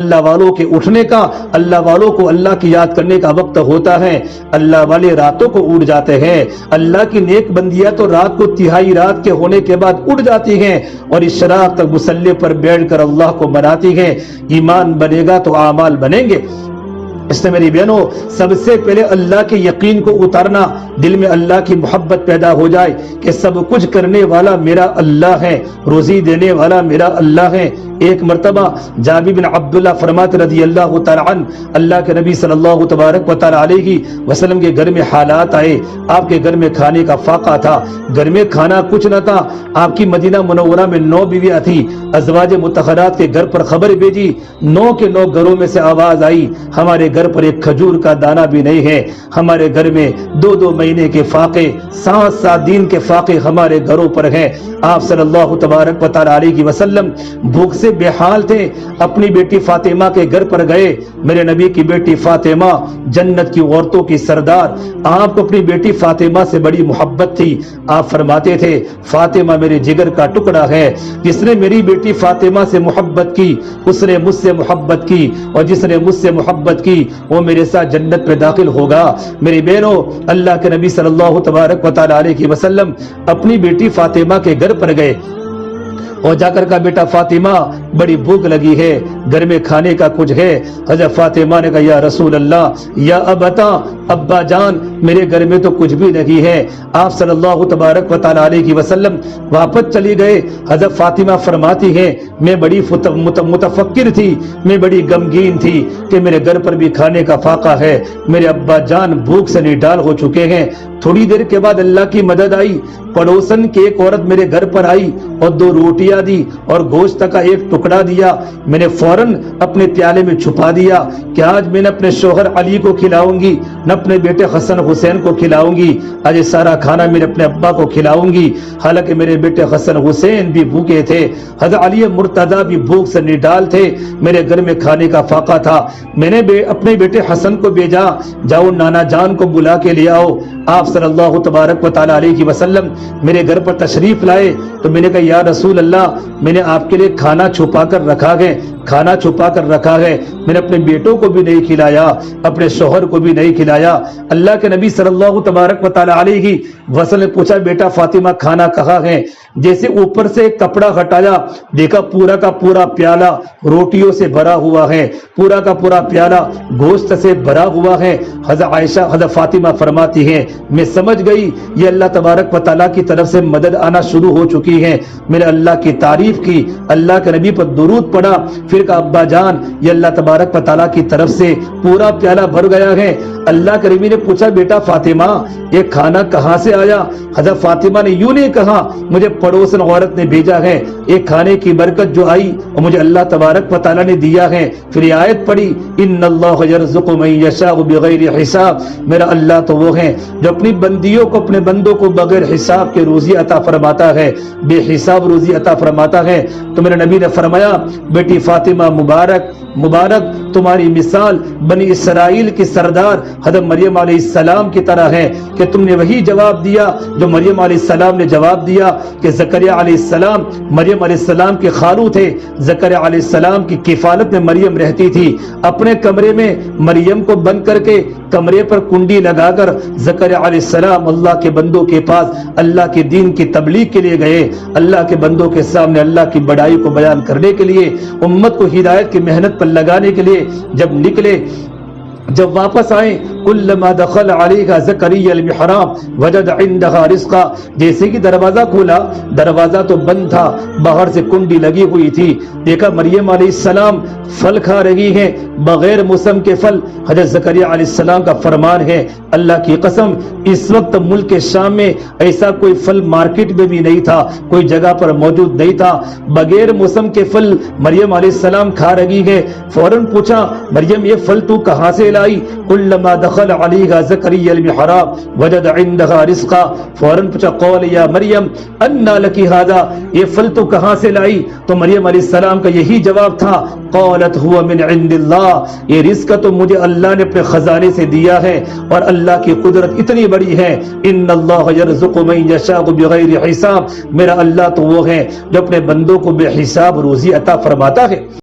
اللہ والوں کے اٹھنے کا، اللہ والوں کو اللہ کی یاد کرنے کا وقت ہوتا ہے، اللہ والے راتوں کو اٹھ جاتے ہیں۔ اللہ کی نیک بندیاں تو رات کو تہائی رات کے ہونے کے بعد اٹھ جاتی ہیں اور اشراق تک مصلی پر بیٹھ کر اللہ کو مناتی ہیں۔ ایمان بنے گا تو اعمال بنیں گے۔ اس میں میری بہنوں، سب سے پہلے اللہ کے یقین کو اتارنا، دل میں اللہ کی محبت پیدا ہو جائے کہ سب کچھ کرنے والا میرا اللہ ہے، روزی دینے والا میرا اللہ ہے۔ ایک مرتبہ جابر بن عبداللہ فرماتے رضی اللہ تعالی عنہ، اللہ کے نبی صلی اللہ تبارک و تعالی علیہ وسلم کے گھر میں حالات آئے، آپ کے گھر میں کھانے کا فاقہ تھا، گھر میں کھانا کچھ نہ تھا۔ آپ کی مدینہ منورہ میں 9 بیویاں تھی، ازواج مطہرات کے گھر پر خبر بھیجی، 9 کے 9 گھروں میں سے آواز آئی، ہمارے گھر پر ایک کھجور کا دانہ بھی نہیں ہے، ہمارے گھر میں 2 مہینے کے فاقے، 7 دن کے فاقے ہمارے گھروں پر ہیں۔ آپ صلی اللہ تبارک و تعالی علیہ وسلم بھوک سے بے حال تھے، اپنی بیٹی فاطمہ کے گھر پر گئے۔ میرے نبی کی بیٹی فاطمہ جنت کی عورتوں کی سردار، آپ کو اپنی بیٹی فاطمہ سے بڑی محبت تھی۔ آپ فرماتے تھے فاطمہ میرے جگر کا ٹکڑا ہے، جس نے میری بیٹی فاطمہ سے محبت کی اس نے مجھ سے محبت کی، اور جس نے مجھ سے محبت کی وہ میرے ساتھ جنت میں داخل ہوگا۔ میری بہنوں، اللہ کے نبی صلی اللہ تبارک و تعالی علیہ وسلم اپنی بیٹی فاطمہ کے گھر پر گئے اور جا کر کہا بیٹا فاطمہ بڑی بھوک لگی ہے، گھر میں کھانے کا کچھ ہے؟ حضرت فاطمہ نے کہا یا رسول اللہ، یا ابتا، ابا جان میرے گھر میں تو کچھ بھی نہیں ہے۔ آپ صلی اللہ تبارک و تعالی علیہ وسلم واپس چلی گئے۔ حضرت فاطمہ فرماتی ہیں میں بڑی متفکر تھی، میں بڑی غمگین تھی کہ میرے گھر پر بھی کھانے کا فاقہ ہے، میرے ابا جان بھوک سے نڈال ہو چکے ہیں۔ تھوڑی دیر کے بعد اللہ کی مدد آئی، پڑوسن کی ایک عورت میرے گھر پر آئی اور 2 روٹیاں دی اور گوشت کا ایک ٹکڑا دیا۔ میں نے فوراً اپنے پیالے میں چھپا دیا کہ آج میں نے اپنے شوہر علی کو کھلاؤں گی، نہ اپنے بیٹے حسن حسین کو کھلاؤں گی، آج یہ سارا کھانا میرے اپنے ابا کو کھلاؤں گی۔ حالانکہ میرے بیٹے حسن حسین بھی بھوکے تھے، حضرت علی مرتضیٰ بھی بھوک سے نڈال تھے، میرے گھر میں کھانے کا فاقہ تھا۔ میں نے اپنے بیٹے حسن کو بھیجا جاؤ نانا جان کو بلا کے لے آؤ۔ آپ صلی اللہ تبارک و تعالی علیہ وسلم میرے گھر پر تشریف لائے تو میں نے کہا یا رسول اللہ، میں نے آپ کے لیے کھانا چھپا کر رکھا ہے، کھانا چھپا کر رکھا ہے، میں نے اپنے بیٹوں کو بھی نہیں کھلایا، اپنے شوہر کو بھی نہیں کھلایا۔ اللہ کے نبی صلی اللہ تبارک و تعالی علیہ وسلم نے پوچھا بیٹا فاطمہ کھانا کہاں ہے؟ جیسے اوپر سے کپڑا ہٹایا، دیکھا پورا کا پورا پیالہ روٹیوں سے بھرا ہوا ہے، پورا کا پورا پیالہ گوشت سے بھرا ہوا ہے۔ حضرت عائشہ حضرت فاطمہ فرماتی ہیں میں سمجھ گئی یہ اللہ تبارک و تعالیٰ کی طرف سے مدد آنا شروع ہو چکی ہے۔ میں نے اللہ کی تعریف کی، اللہ کے نبی پر درود پڑھا، پھر کہا ابا جان یہ اللہ تبارک و تعالیٰ کی طرف سے پورا پیالہ بھر گیا ہے۔ اللہ کے نبی نے پوچھا بیٹا فاطمہ یہ کھانا کہاں سے آیا؟ حضرت فاطمہ نے یوں نہیں کہا مجھے پڑوسن عورت نے بھیجا ہے، ایک کھانے کی برکت جو آئی اور مجھے اللہ تبارک و تعالیٰ نے دیا ہے۔ پھر یہ آیت پڑھی ان اللہ یرزق من یشاء بغیر حساب، میرا اللہ تو وہ ہے جو اپنی بندیوں کو اپنے بندوں کو بغیر حساب کے روزی عطا فرماتا ہے، بے حساب روزی عطا فرماتا ہے۔ تو میرے نبی نے فرمایا بیٹی فاطمہ مبارک مبارک، تمہاری مثال بنی اسرائیل کی سردار حضرت مریم علیہ السلام کی طرح ہے کہ تم نے وہی جواب دیا جو مریم علیہ السلام نے جواب دیا کہ زکریا علیہ السلام مریم علیہ السلام کے خالو تھے، زکریا علیہ السلام کی کفالت میں مریم رہتی تھی، اپنے کمرے میں مریم کو بند کر کے کمرے پر کنڈی لگا کر زکریا علیہ السلام اللہ کے بندوں کے پاس اللہ کے دین کی تبلیغ کے لیے گئے، اللہ کے بندوں کے سامنے اللہ کی بڑائی کو بیان کرنے کے لیے، امت کو ہدایت کی محنت پر لگانے کے لیے جب نکلے، جب واپس آئے کلما دخل علیہ زکریا المحراب وجد عندها رزقا، جیسے کہ دروازہ کھولا دروازہ تو بند تھا، باہر سے کنڈی لگی ہوئی تھی، دیکھا مریم علیہ السلام پھل کھا رہی ہیں بغیر موسم کے پھل۔ حضرت زکریا علیہ السلام کا فرمان ہے اللہ کی قسم اس وقت ملک شام میں ایسا کوئی پھل مارکیٹ میں بھی نہیں تھا، کوئی جگہ پر موجود نہیں تھا، بغیر موسم کے پھل مریم علیہ السلام کھا رہی ہے۔ فوراً پوچھا مریم یہ پھل تو کہاں سے لائی؟ کلما دخل علیہ زکریا المحراب وجد عندها رزقا، فوراً پوچھا قول یا مریم انا لکی ھذا، یہ پھل تو کہاں سے لائی؟ تو مریم علیہ السلام کا یہی جواب تھا قالت هو من عند اللہ، یہ رزق تو مجھے اللہ نے اپنے خزانے سے دیا ہے، اور اللہ کی قدرت اتنی بڑی ہے ان اللہ یرزق من یشاء بغیر حساب، میرا اللہ تو وہ ہے جو اپنے بندوں کو بے حساب روزی عطا فرماتا ہے۔